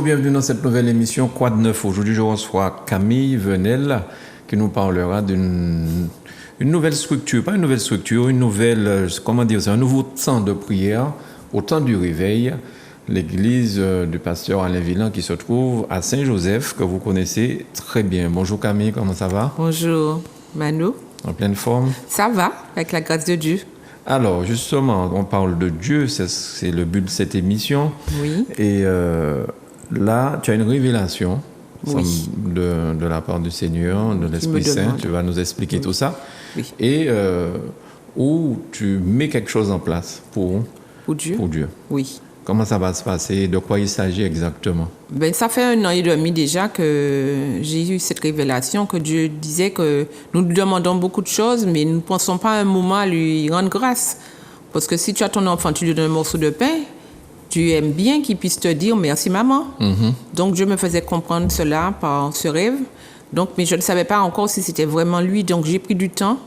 bienvenue dans cette nouvelle émission Quoi de neuf. Aujourd'hui, je reçois Camille Venel qui nous parlera d'une nouvelle structure, pas une nouvelle structure, une nouvelle, comment dire, c'est un nouveau temps de prière au temps du réveil. L'église du pasteur Alain Villan qui se trouve à Saint-Joseph, que vous connaissez très bien. Bonjour Camille, comment ça va? Bonjour Manu. En pleine forme? Ça va, avec la grâce de Dieu. Alors, justement, on parle de Dieu, c'est le but de cette émission. Oui. Et là, tu as une révélation Oui. de la part du Seigneur, de l'Esprit Saint. Tu vas nous expliquer tout ça. Oui. Et où tu mets quelque chose en place pour Dieu. Pour Dieu. Oui. Comment ça va se passer? De quoi il s'agit exactement? Ça fait 1 an et demi déjà que j'ai eu cette révélation que Dieu disait que nous lui demandons beaucoup de choses, mais nous ne pensons pas un moment à lui rendre grâce. Parce que si tu as ton enfant, tu lui donnes un morceau de pain, tu aimes bien qu'il puisse te dire merci maman. Mm-hmm. Donc Dieu me faisait comprendre cela par ce rêve. Donc, mais je ne savais pas encore si c'était vraiment lui. Donc j'ai pris du temps.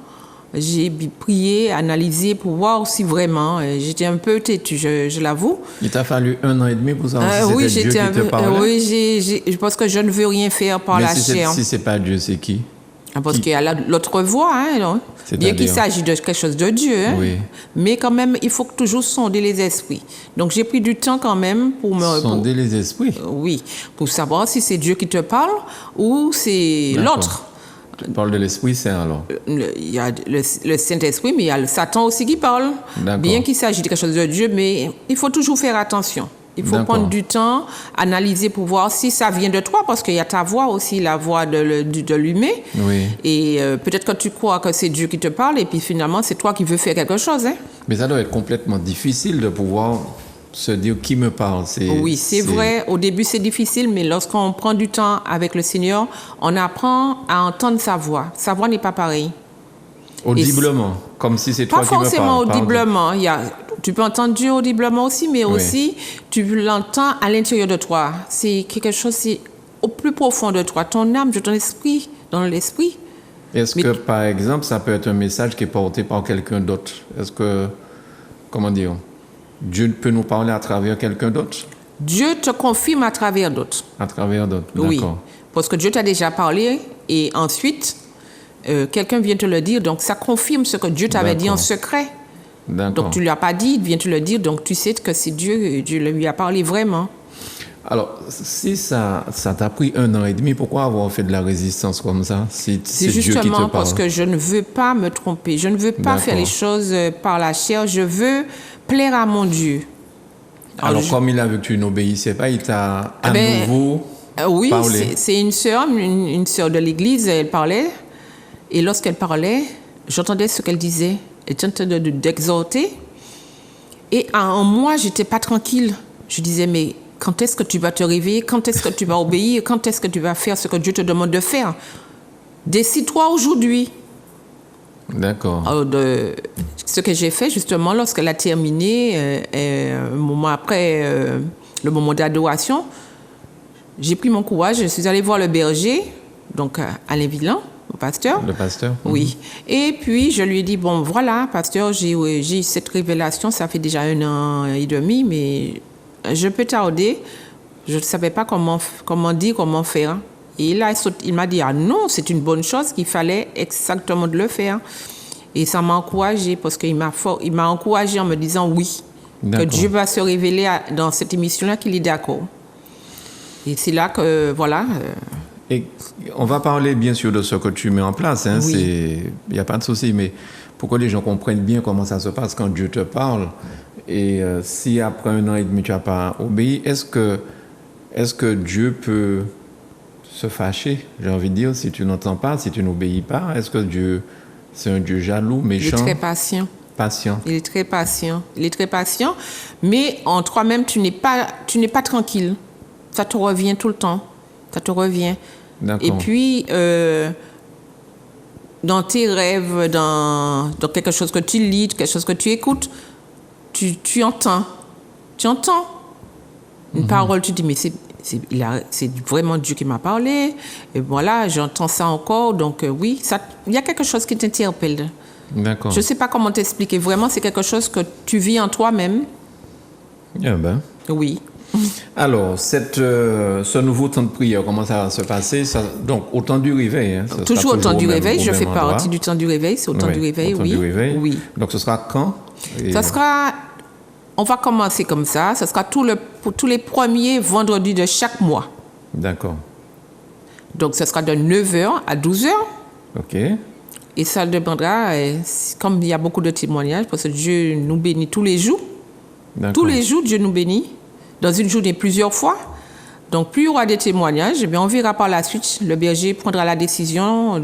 J'ai prié, analysé pour voir si vraiment, j'étais un peu têtue, je l'avoue. Il t'a fallu 1 an et demi pour savoir si oui, c'était Dieu qui te parlait? Oui, je pense que je ne veux rien faire par la chair. Si c'est pas Dieu, c'est qui? Parce qu'il y a l'autre voie, hein, bien qu'il s'agisse de quelque chose de Dieu. Hein, oui. Mais quand même, il faut toujours sonder les esprits. Donc j'ai pris du temps quand même pour me... Sonder les esprits? Oui, pour savoir si c'est Dieu qui te parle ou c'est l'autre. Tu parles de l'Esprit Saint alors? Il y a le Saint-Esprit, mais il y a le Satan aussi qui parle. Bien qu'il s'agisse de quelque chose de Dieu, mais il faut toujours faire attention. Il faut prendre du temps, analyser pour voir si ça vient de toi, parce qu'il y a ta voix aussi, la voix de l'humain. Oui. Et peut-être que tu crois que c'est Dieu qui te parle, et puis finalement, c'est toi qui veux faire quelque chose. Hein? Mais ça doit être complètement difficile de pouvoir se dire qui me parle. Oui, c'est vrai. Au début, c'est difficile, mais lorsqu'on prend du temps avec le Seigneur, on apprend à entendre sa voix. Sa voix n'est pas pareille. Audiblement, comme si c'est toi qui me parles. Pas forcément audiblement. Tu peux entendre Dieu audiblement aussi, mais aussi, tu l'entends à l'intérieur de toi. C'est quelque chose, c'est au plus profond de toi. Ton âme, ton esprit, dans l'esprit. Est-ce que, par exemple, ça peut être un message qui est porté par quelqu'un d'autre? Est-ce que, comment dire, Dieu peut nous parler à travers quelqu'un d'autre? Dieu te confirme à travers d'autres. À travers d'autres, d'accord. Oui, parce que Dieu t'a déjà parlé et ensuite, quelqu'un vient te le dire. Donc, ça confirme ce que Dieu t'avait dit en secret. D'accord. Donc, tu ne lui as pas dit, il vient te le dire. Donc, tu sais que c'est Dieu lui a parlé vraiment. Alors, si ça t'a pris 1 an et demi, pourquoi avoir fait de la résistance comme ça? C'est Dieu qui te parle. Justement parce que je ne veux pas me tromper. Je ne veux pas faire les choses par la chair. Je veux plaire à mon Dieu. Alors comme il a vu que tu n'obéissais pas, il t'a à nouveau oui, parlé. C'est une sœur de l'église, elle parlait. Et lorsqu'elle parlait, j'entendais ce qu'elle disait. Elle était en train d'exhorter. Et en moi, je n'étais pas tranquille. Je disais, mais quand est-ce que tu vas te réveiller? Quand est-ce que tu vas obéir? Quand est-ce que tu vas faire ce que Dieu te demande de faire? Décide-toi aujourd'hui. D'accord. Alors, ce que j'ai fait, justement, lorsqu'elle a terminé, un moment après le moment d'adoration, j'ai pris mon courage, je suis allée voir le berger, donc Alain Villan, le pasteur. Le pasteur? Oui. Et puis, je lui ai dit, bon, voilà, pasteur, j'ai eu cette révélation, ça fait déjà 1 an et demi, mais je peux tarder. Je ne savais pas comment dire, comment faire. Et là, il m'a dit, ah non, c'est une bonne chose qu'il fallait exactement de le faire. Et ça m'a encouragée parce qu'il m'a encouragée en me disant oui, que Dieu va se révéler dans cette émission-là, qu'il est d'accord. Et c'est là que, voilà. Et on va parler bien sûr de ce que tu mets en place. Hein, oui. Il n'y a pas de souci, mais pour que les gens comprennent bien comment ça se passe quand Dieu te parle. Et si après 1 an et demi, tu n'as pas obéi, est-ce que Dieu peut se fâcher, j'ai envie de dire, si tu n'entends pas, si tu n'obéis pas? Est-ce que Dieu, c'est un Dieu jaloux, méchant? Il est très patient. Patient. Il est très patient. Il est très patient, mais en toi-même, tu n'es pas tranquille. Ça te revient tout le temps. Ça te revient. D'accord. Et puis, dans tes rêves, dans quelque chose que tu lis, quelque chose que tu écoutes, tu entends. Tu entends une parole, tu dis, mais c'est vraiment Dieu qui m'a parlé. Et voilà, j'entends ça encore. Donc oui, il y a quelque chose qui t'interpelle. D'accord. Je ne sais pas comment t'expliquer. Vraiment, c'est quelque chose que tu vis en toi-même. Ah ben. Oui. Alors, ce nouveau temps de prière, comment ça va se passer? Donc, au temps du réveil. Hein, ça Toujours sera au temps du même- réveil, au je même fais endroit. partie du temps du réveil, c'est au temps Ouais, du réveil, au temps oui. du réveil. Oui. Donc, ce sera quand? Et- Ça sera, on va commencer comme ça sera pour tous les premiers vendredis de chaque mois. D'accord. Donc, ce sera de 9h à 12h. OK. Et ça dépendra, comme il y a beaucoup de témoignages, parce que Dieu nous bénit tous les jours. D'accord. Tous les jours, Dieu nous bénit. Dans une journée, plusieurs fois. Donc, plus il y aura des témoignages, eh bien, on verra par la suite. Le berger prendra la décision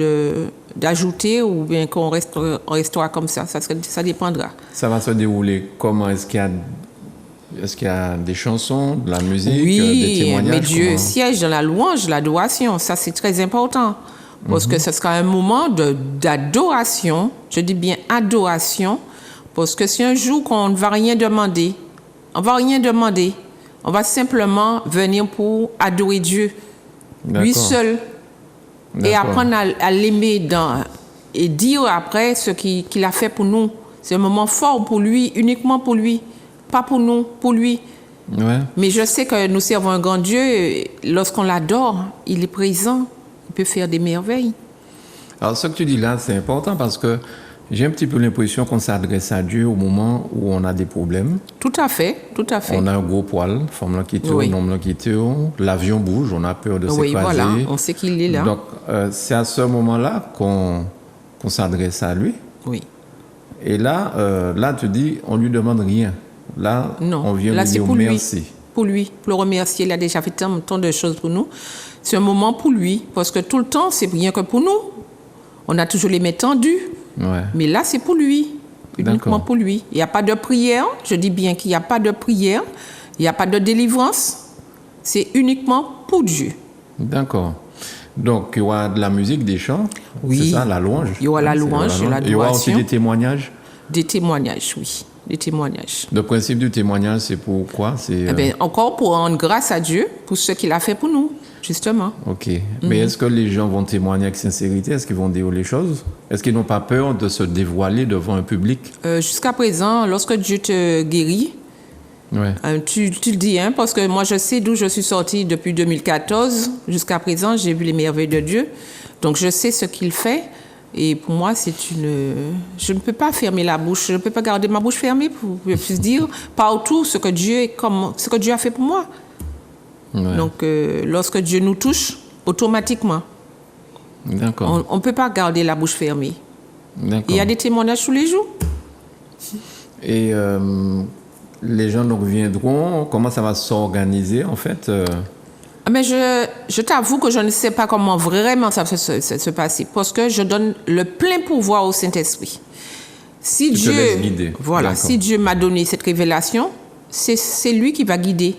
d'ajouter ou bien qu'on restera comme ça. Ça dépendra. Ça va se dérouler comment? Est-ce qu'il y a des chansons, de la musique, des Oui, témoignages? mais Dieu comment- siège dans la louange, l'adoration. Ça, c'est très important. Parce que ce sera un moment d'adoration. Je dis bien adoration. Parce que c'est un jour qu'on ne va rien demander. On ne va rien demander. On va simplement venir pour adorer Dieu. Lui D'accord. seul. Et D'accord. apprendre à l'aimer et dire après ce qu'il a fait pour nous. C'est un moment fort pour lui, uniquement pour lui. Pas pour nous, pour lui. Ouais. Mais je sais que nous servons un grand Dieu. Et lorsqu'on l'adore, il est présent. Il peut faire des merveilles. Alors, ce que tu dis là, c'est important parce que j'ai un petit peu l'impression qu'on s'adresse à Dieu au moment où on a des problèmes. Tout à fait, tout à fait. On a un gros poil, forme là qui tourne, Oui. nombre là qui tourne, l'avion bouge, on a peur de Oui, s'écraser. voilà, on sait qu'il est là. Donc, c'est à ce moment-là qu'on s'adresse à lui. Oui. Et là, tu dis, on lui demande rien. Là, Non, on vient là lui c'est dire pour merci. lui. Pour lui, pour le remercier. Il a déjà fait tant de choses pour nous. C'est un moment pour lui, parce que tout le temps, c'est rien que pour nous. On a toujours les mains tendues, Ouais. mais là, c'est pour lui, uniquement D'accord. pour lui. Il n'y a pas de prière, je dis bien qu'il n'y a pas de prière, il n'y a pas de délivrance, c'est uniquement pour Dieu. D'accord. Donc, il y aura de la musique, des chants. Oui. C'est ça, la louange. Il y aura la C'est louange et Il y aura aussi l'adoration. des témoignages. Des témoignages, oui, des témoignages. Le principe du témoignage, c'est pour quoi? C'est Eh bien, encore pour rendre grâce à Dieu pour ce qu'il a fait pour nous, justement. OK. Mais est-ce que les gens vont témoigner avec sincérité? Est-ce qu'ils vont dire les choses? Est-ce qu'ils n'ont pas peur de se dévoiler devant un public? Jusqu'à présent, lorsque Dieu te guérit, Ouais. tu le dis, hein, parce que moi, je sais d'où je suis sortie depuis 2014. Jusqu'à présent, j'ai vu les merveilles de Dieu. Donc, je sais ce qu'il fait. Et pour moi, je ne peux pas fermer la bouche. Je ne peux pas garder ma bouche fermée pour que je puisse dire partout ce que Dieu a fait pour moi. Ouais. Donc, lorsque Dieu nous touche, automatiquement, D'accord. on ne peut pas garder la bouche fermée. D'accord. Il y a des témoignages tous les jours. Et les gens donc viendront. Comment ça va s'organiser en fait? Mais je t'avoue que je ne sais pas comment vraiment ça va se passer, parce que je donne le plein pouvoir au Saint-Esprit. Si Tu te laisses guider. Voilà, D'accord. si Dieu m'a donné cette révélation, c'est lui qui va guider.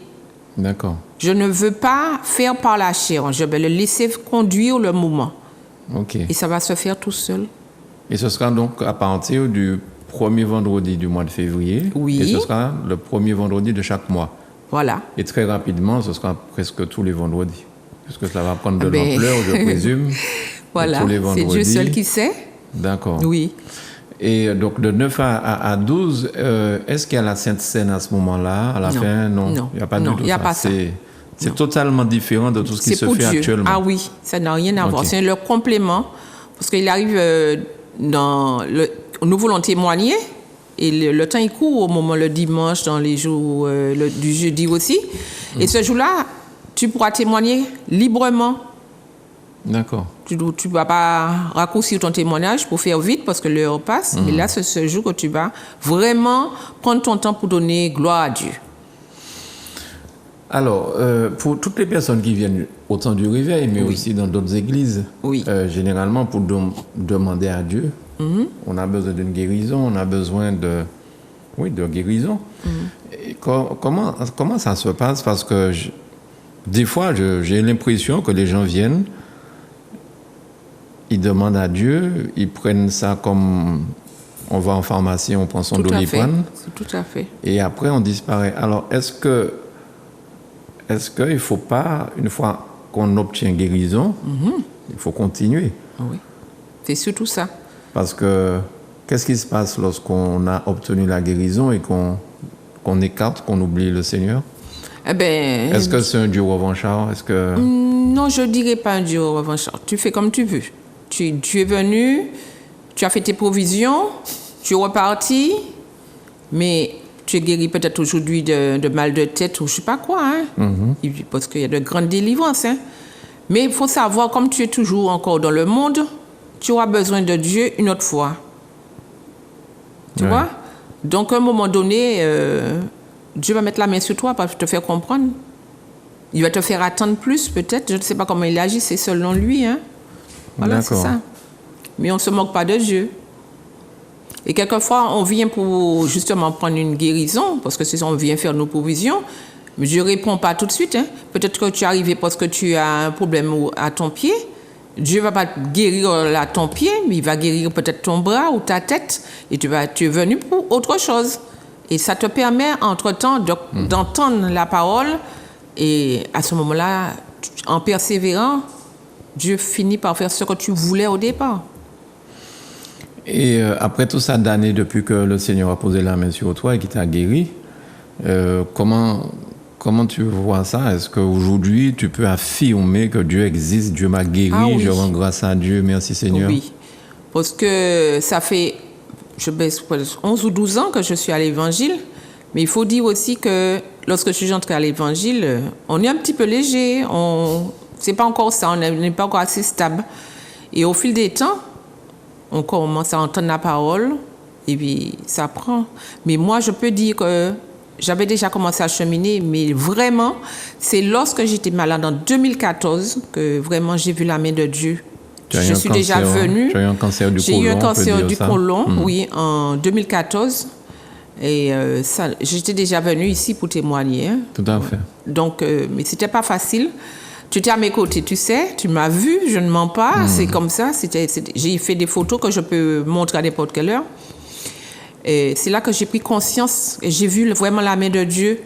D'accord. Je ne veux pas faire par la chair, je vais le laisser conduire le moment. OK. Et ça va se faire tout seul. Et ce sera donc à partir du premier vendredi du mois de février. Oui. Et ce sera le premier vendredi de chaque mois. Voilà. Et très rapidement, ce sera presque tous les vendredis. Parce que ça va prendre de Ben, l'ampleur, je présume. Voilà, Tous les c'est vendredis. Dieu seul qui sait. D'accord. Oui. Et donc de 9 à 12, est-ce qu'il y a la Sainte Seine à ce moment-là? À la Non. fin, non. Non. Il n'y a pas Non, du tout il y a ça. pas ça. C'est totalement différent de tout ce qui C'est se pour fait Dieu. actuellement. Ah oui, ça n'a rien à voir. Ok. C'est le complément. Parce qu'il arrive nous voulons témoigner. Et le temps, il court au moment, le dimanche, dans les jours du jeudi aussi. Et ce jour-là, tu pourras témoigner librement. D'accord. Tu ne vas pas raccourcir ton témoignage pour faire vite parce que l'heure passe. Mais là, c'est ce jour que tu vas vraiment prendre ton temps pour donner gloire à Dieu. Alors, pour toutes les personnes qui viennent au temps du réveil, mais Oui. aussi dans d'autres églises, Oui. généralement pour demander à Dieu, on a besoin d'une guérison, on a besoin de guérison. Et comment ça se passe? Parce que des fois, j'ai l'impression que les gens viennent, ils demandent à Dieu, ils prennent ça comme on va en pharmacie, on prend son Tout à fait. Doliprane, Tout à fait. et après on disparaît. Alors, est-ce qu'il ne faut pas, une fois qu'on obtient guérison, il faut continuer? Oui. C'est surtout ça. Parce que qu'est-ce qui se passe lorsqu'on a obtenu la guérison et qu'on écarte, qu'on oublie le Seigneur? Eh ben, Est-ce que c'est un Dieu revanchard? Est-ce que... non, je ne dirais pas un Dieu revanchard. Tu fais comme tu veux. Tu es venu, tu as fait tes provisions, tu es reparti, mais tu es guéri peut-être aujourd'hui de mal de tête ou je ne sais pas quoi. Hein? Parce qu'il y a de grandes délivrances. Hein? Mais il faut savoir, comme tu es toujours encore dans le monde, tu auras besoin de Dieu une autre fois. Tu vois? Donc, à un moment donné, Dieu va mettre la main sur toi pour te faire comprendre. Il va te faire attendre plus, peut-être. Je ne sais pas comment il agit, c'est selon lui. Hein? Voilà, c'est ça. Mais on ne se moque pas de Dieu. Et quelquefois, on vient pour justement prendre une guérison, parce que c'est ça, on vient faire nos provisions. Mais je ne réponds pas tout de suite. Hein? Peut-être que tu es arrivé parce que tu as un problème à ton pied. Dieu ne va pas guérir à ton pied, mais il va guérir peut-être ton bras ou ta tête. Et tu es venu pour autre chose. Et ça te permet, entre-temps, d'entendre la parole. Et à ce moment-là, en persévérant, Dieu finit par faire ce que tu voulais au départ. Et après tout ça d'années, depuis que le Seigneur a posé la main sur toi et qu'il t'a guéri, comment tu vois ça? Est-ce qu'aujourd'hui, tu peux affirmer que Dieu existe, Dieu m'a guéri, oui. Je rends grâce à Dieu, merci Seigneur? Oui, parce que ça fait 11 ou 12 ans que je suis à l'Évangile, mais il faut dire aussi que lorsque je suis entrée à l'Évangile, on est un petit peu léger, c'est pas encore ça, on n'est pas encore assez stable. Et au fil des temps, on commence à entendre la parole, et puis ça prend. Mais moi, je peux dire que j'avais déjà commencé à cheminer, mais vraiment, c'est lorsque j'étais malade en 2014 que vraiment j'ai vu la main de Dieu. Je suis déjà venue. Tu as eu un cancer du côlon. J'ai eu un cancer du côlon, oui, en 2014. Et j'étais déjà venue ici pour témoigner. Hein. Tout à fait. Donc, mais c'était pas facile. Tu étais à mes côtés, tu sais, tu m'as vu, je ne mens pas, c'est comme ça. J'ai fait des photos que je peux montrer à n'importe quelle heure. Et c'est là que j'ai pris conscience et j'ai vu vraiment la main de Dieu.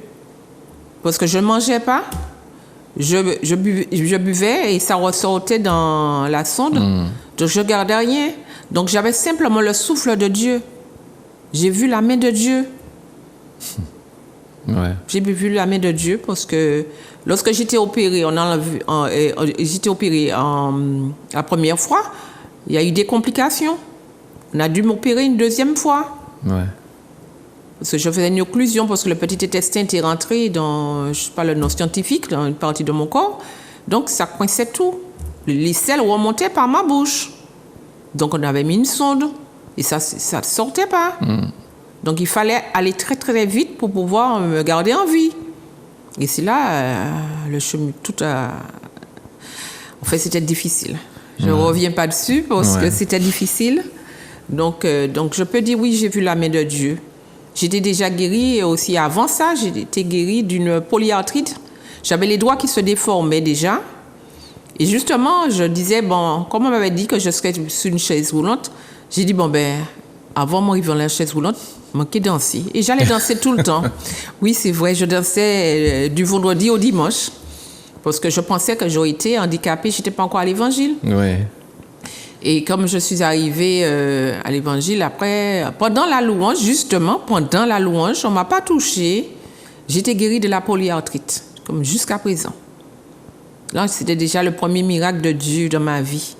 Parce que je ne mangeais pas, je buvais et ça ressortait dans la sonde. Donc je ne gardais rien. Donc j'avais simplement le souffle de Dieu. J'ai vu la main de Dieu. Ouais. J'ai vu la main de Dieu parce que lorsque j'étais opérée, j'étais opérée la première fois, il y a eu des complications. On a dû m'opérer une deuxième fois. Ouais. Parce que je faisais une occlusion parce que le petit intestin était rentré dans, je ne sais pas le nom scientifique, dans une partie de mon corps. Donc ça coinçait tout. Les selles remontaient par ma bouche. Donc on avait mis une sonde et ça ne sortait pas. Donc il fallait aller très très vite pour pouvoir me garder en vie. Et c'est là, le chemin, en fait, c'était difficile. Je ne reviens pas dessus parce que c'était difficile. Donc, je peux dire oui, j'ai vu la main de Dieu. J'étais déjà guérie et aussi avant ça, j'étais guérie d'une polyarthrite. J'avais les doigts qui se déformaient déjà. Et justement, je disais, bon, comme on m'avait dit que je serais sur une chaise roulante, j'ai dit, avant d'arriver dans la chaise roulante, je manquais danser. Et j'allais danser tout le temps. Oui, c'est vrai, je dansais du vendredi au dimanche. Parce que je pensais que j'aurais été handicapée, je n'étais pas encore à l'Évangile. Ouais. Et comme je suis arrivée à l'Évangile, après, pendant la louange, on ne m'a pas touchée. J'étais guérie de la polyarthrite, comme jusqu'à présent. Là, c'était déjà le premier miracle de Dieu dans ma vie.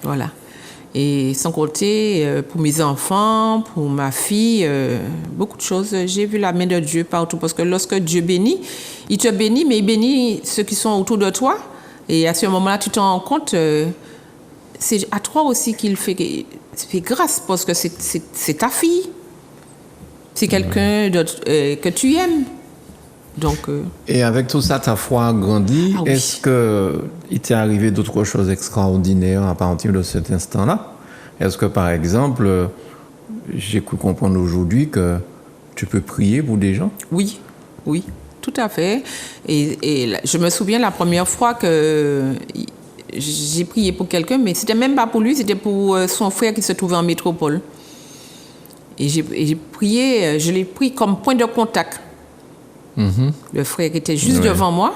Voilà. Et sans compter, pour mes enfants, pour ma fille, beaucoup de choses. J'ai vu la main de Dieu partout. Parce que lorsque Dieu bénit, il te bénit, mais il bénit ceux qui sont autour de toi. Et à ce moment-là, tu te rends compte... c'est à toi aussi qu'il fait grâce, parce que c'est ta fille. C'est quelqu'un que tu aimes. Donc, Et avec tout ça, ta foi a grandi. Ah oui. Est-ce qu'il t'est arrivé d'autres choses extraordinaires à partir de cet instant-là? Est-ce que, par exemple, j'ai cru comprendre aujourd'hui que tu peux prier pour des gens? Oui, tout à fait. Et je me souviens la première fois que... j'ai prié pour quelqu'un, mais c'était même pas pour lui, c'était pour son frère qui se trouvait en métropole. Et j'ai prié, je l'ai pris comme point de contact. Le frère était juste devant moi,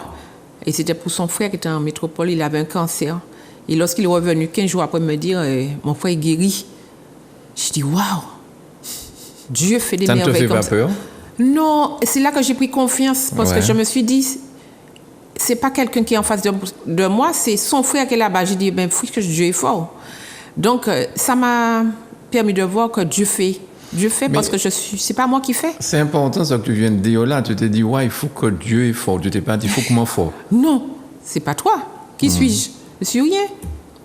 et c'était pour son frère qui était en métropole, il avait un cancer. Et lorsqu'il est revenu 15 jours après me dire, mon frère est guéri, j'ai dit, waouh, Dieu fait des merveilles comme ça. Ça ne te fait pas peur? Non, c'est là que j'ai pris confiance parce Ouais. que je me suis dit, c'est pas quelqu'un qui est en face de moi, c'est son frère qui est là-bas. J'ai dit, ben, frère, que Dieu est fort. Donc, ça m'a permis de voir que Dieu fait. Dieu fait parce que c'est pas moi qui fais. C'est important ce que tu viens de dire là. Tu t'es dit, ouais, il faut que Dieu est fort. Tu t'es pas dit, il faut que moi fort. Non, c'est pas toi. Qui suis-je? Je suis rien.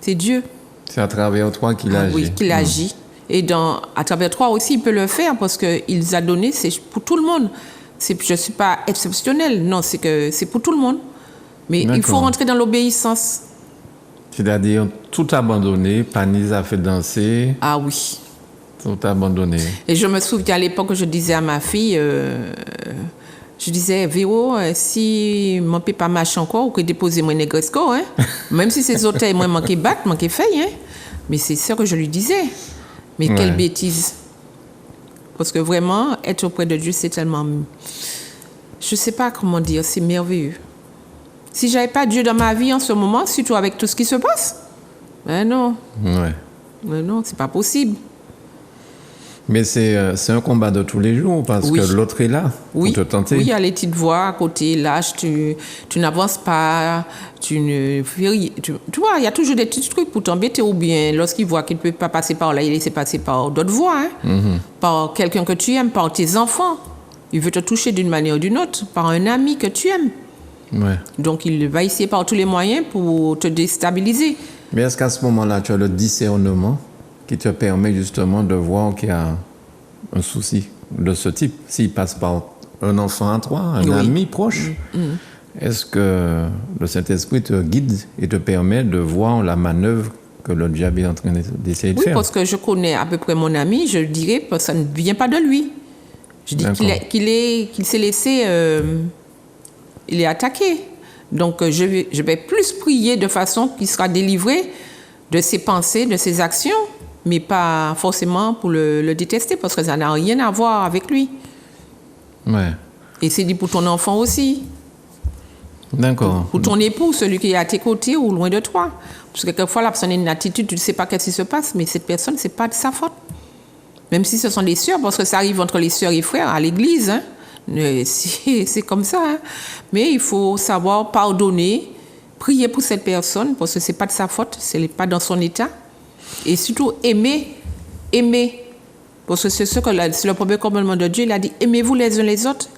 C'est Dieu. C'est à travers toi qu'il agit. Oui, qu'il agit. Et à travers toi aussi, il peut le faire parce qu'il a donné, c'est pour tout le monde. Je ne suis pas exceptionnelle, non, c'est pour tout le monde. Mais il faut D'accord. rentrer dans l'obéissance. C'est-à-dire tout abandonner, Panise a fait danser, Ah oui. tout abandonner. Et je me souviens à l'époque, je disais à ma fille, je disais, Véro, si mon papa marche encore, ou que déposer mon négresco, hein, même si ces hôtels, moi, manqué battre, manqué fait, hein. Mais c'est ça que je lui disais. Mais quelle Ouais. bêtise. Parce que vraiment, être auprès de Dieu, c'est tellement... Je ne sais pas comment dire, c'est merveilleux. Si je n'avais pas Dieu dans ma vie en ce moment, surtout avec tout ce qui se passe, ben non, Ouais. ben non, c'est pas possible. Mais c'est un combat de tous les jours parce Oui. que l'autre est là Oui, pour te tenter. oui, il y a les petites voix à côté, lâche, tu n'avances pas, tu ne fais rien. Tu vois, il y a toujours des petits trucs pour t'embêter ou bien lorsqu'il voit qu'il ne peut pas passer par là, il laisse passer par d'autres voies, hein, par quelqu'un que tu aimes, par tes enfants. Il veut te toucher d'une manière ou d'une autre, par un ami que tu aimes. Ouais. Donc, il va essayer par tous les moyens pour te déstabiliser. Mais est-ce qu'à ce moment-là, tu as le discernement qui te permet justement de voir qu'il y a un souci de ce type? S'il passe par un enfant à toi, un Oui. ami proche, est-ce que le Saint-Esprit te guide et te permet de voir la manœuvre que le diable est en train d'essayer de Oui, faire? parce que je connais à peu près mon ami, je dirais que ça ne vient pas de lui. Je dis D'accord. qu'il s'est laissé... il est attaqué. Donc, je vais plus prier de façon qu'il sera délivré de ses pensées, de ses actions, mais pas forcément pour le détester, parce que ça n'a rien à voir avec lui. Ouais. Et c'est dit pour ton enfant aussi, D'accord. pour ton époux, celui qui est à tes côtés ou loin de toi. Parce que quelquefois, la personne a une attitude, tu ne sais pas qu'est-ce qui se passe, mais cette personne, ce n'est pas de sa faute. Même si ce sont des sœurs, parce que ça arrive entre les sœurs et frères à l'église, hein. C'est comme ça. Hein. Mais il faut savoir pardonner, prier pour cette personne, parce que ce n'est pas de sa faute, ce n'est pas dans son état. Et surtout, aimer. Parce que c'est le premier commandement de Dieu, il a dit, aimez-vous les uns les autres.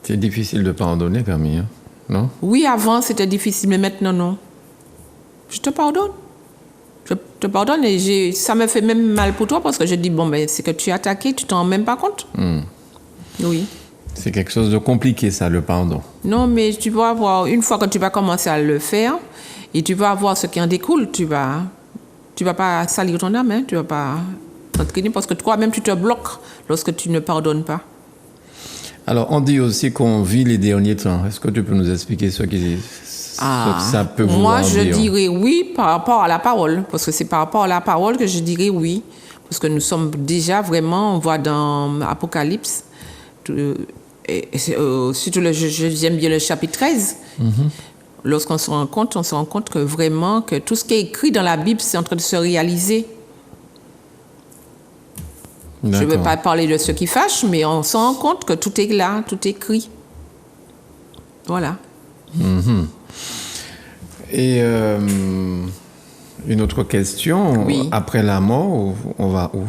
C'est difficile de pardonner, Camille, hein? Non? Oui, avant, c'était difficile, mais maintenant, non. Je te pardonne. Je te pardonne et ça me fait même mal pour toi parce que je dis, bon, ben, c'est que tu es attaqué, tu t'en rends même pas compte. Oui. C'est quelque chose de compliqué, ça, le pardon. Non, mais tu vas avoir, une fois que tu vas commencer à le faire, et tu vas voir ce qui en découle, tu vas pas salir ton âme, hein, tu vas pas t'entraîner parce que toi-même, tu te bloques lorsque tu ne pardonnes pas. Alors, on dit aussi qu'on vit les derniers temps. Est-ce que tu peux nous expliquer ce que ça peut vouloir Moi, dire? je dirais oui par rapport à la parole, parce que c'est par rapport à la parole que je dirais oui. Parce que nous sommes déjà vraiment, on voit dans Apocalypse, surtout j'aime bien le chapitre 13. Lorsqu'on se rend compte, on se rend compte que vraiment, que tout ce qui est écrit dans la Bible, c'est en train de se réaliser. Je ne veux D'accord. pas parler de ce qui fâche, mais on se rend compte que tout est là, tout est écrit. Voilà. Et une autre question. Oui. Après la mort, on va où?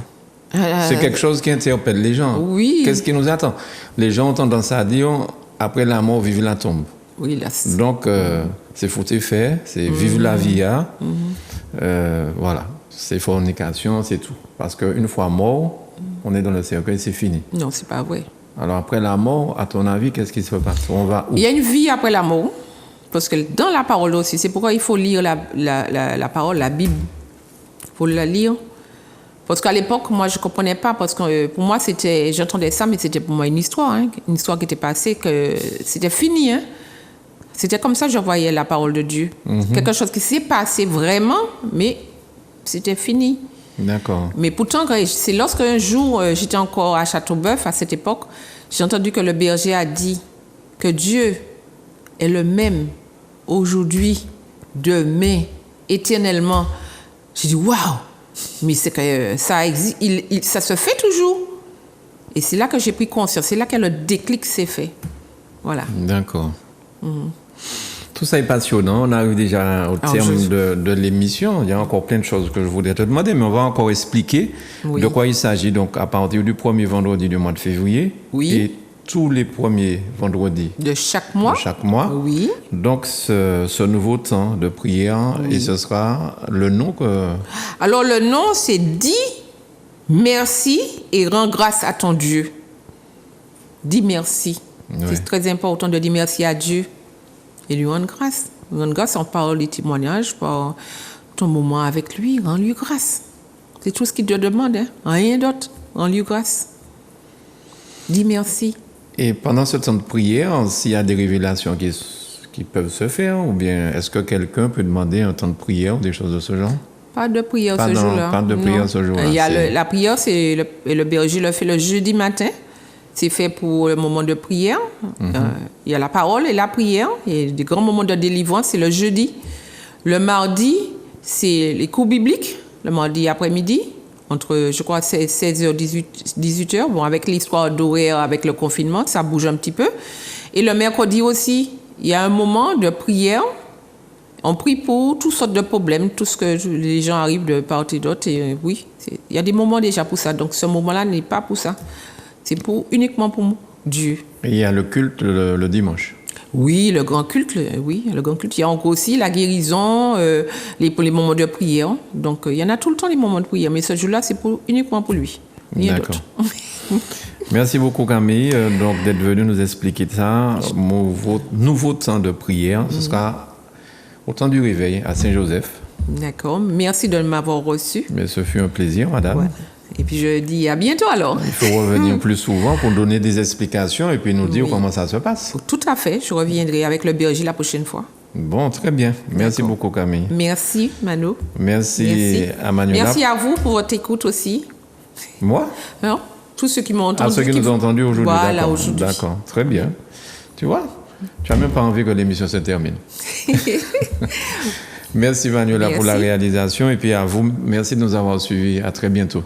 C'est quelque chose qui interpelle les gens. Oui. Qu'est-ce qui nous attend? Les gens ont tendance à dire, après la mort, vive la tombe. Oui, là, Donc, c'est foutu fait, c'est vive la vie. Voilà, c'est fornication, c'est tout. Parce qu'une fois mort, on est dans le cercueil, c'est fini. non, c'est pas vrai. Alors, après la mort, à ton avis, qu'est-ce qui se passe? On va où? Il y a une vie après la mort, parce que dans la parole aussi, c'est pourquoi il faut lire la parole, la Bible. Il faut la lire. Parce qu'à l'époque, moi, je ne comprenais pas, parce que pour moi, j'entendais ça, mais c'était pour moi une histoire qui était passée, que c'était fini. Hein. C'était comme ça que je voyais la parole de Dieu. Quelque chose qui s'est passé vraiment, mais c'était fini. D'accord. Mais pourtant, c'est lorsqu'un jour, j'étais encore à Châteauboeuf, à cette époque, j'ai entendu que le berger a dit que Dieu est le même aujourd'hui, demain, éternellement. J'ai dit, waouh! Mais c'est que ça existe, ça se fait toujours. Et c'est là que j'ai pris conscience, c'est là que le déclic s'est fait. Voilà. D'accord. Tout ça est passionnant. On arrive déjà au terme de l'émission. Il y a encore plein de choses que je voudrais te demander, mais on va encore expliquer de quoi il s'agit. Donc, à partir du premier vendredi du mois de février et tous les premiers vendredis de chaque mois. Oui. Donc, ce nouveau temps de prière, et ce sera le nom que... Alors, le nom, c'est « Dis merci et rends grâce à ton Dieu ». Dis merci. Oui. C'est très important de dire merci à Dieu et lui rendre grâce. Rendre grâce en parole et témoignage, par ton moment avec lui, rends-lui grâce. C'est tout ce qu'il te demande, hein? Rien d'autre. Rends-lui grâce. Dis merci. Et pendant ce temps de prière, s'il y a des révélations qui peuvent se faire, ou bien est-ce que quelqu'un peut demander un temps de prière ou des choses de ce genre? Pas de prière ce jour-là. Pas de prière ce jour-là. Il y a la prière, le berger le fait le jeudi matin. C'est fait pour le moment de prière. Il y a la parole et la prière. Il y a des grands moments de délivrance, c'est le jeudi. Le mardi, c'est les cours bibliques, le mardi après-midi, entre, je crois, 16h, 18h. Bon, avec l'histoire d'horaire, avec le confinement, ça bouge un petit peu. Et le mercredi aussi, il y a un moment de prière. On prie pour toutes sortes de problèmes, tout ce que les gens arrivent de part et d'autre. Et oui, il y a des moments déjà pour ça. Donc, ce moment-là n'est pas pour ça. C'est uniquement pour Dieu. Et il y a le culte le dimanche. Oui, le grand culte. Le grand culte. Il y a encore aussi la guérison, les moments de prière. Donc, il y en a tout le temps les moments de prière. Mais ce jour-là, c'est uniquement pour lui. D'accord. Merci beaucoup, Camille, donc d'être venue nous expliquer ça. Nouveau temps de prière. Ce sera au temps du réveil à Saint-Joseph. D'accord. Merci de m'avoir reçu. Mais ce fut un plaisir, madame. Ouais. Et puis je dis à bientôt alors. Il faut revenir plus souvent pour donner des explications et puis nous dire comment ça se passe. Tout à fait, je reviendrai avec le berger la prochaine fois. Bon, très bien. Merci beaucoup, Camille. Merci, Mano. Merci à Manuela. Merci à vous pour votre écoute aussi. Moi? Non, tous ceux qui m'ont entendu. Ceux qui nous ont entendus aujourd'hui. Voilà, aujourd'hui. D'accord, très bien. Tu vois, tu n'as même pas envie que l'émission se termine. Merci, Manuela, pour la réalisation. Et puis à vous, merci de nous avoir suivis. À très bientôt.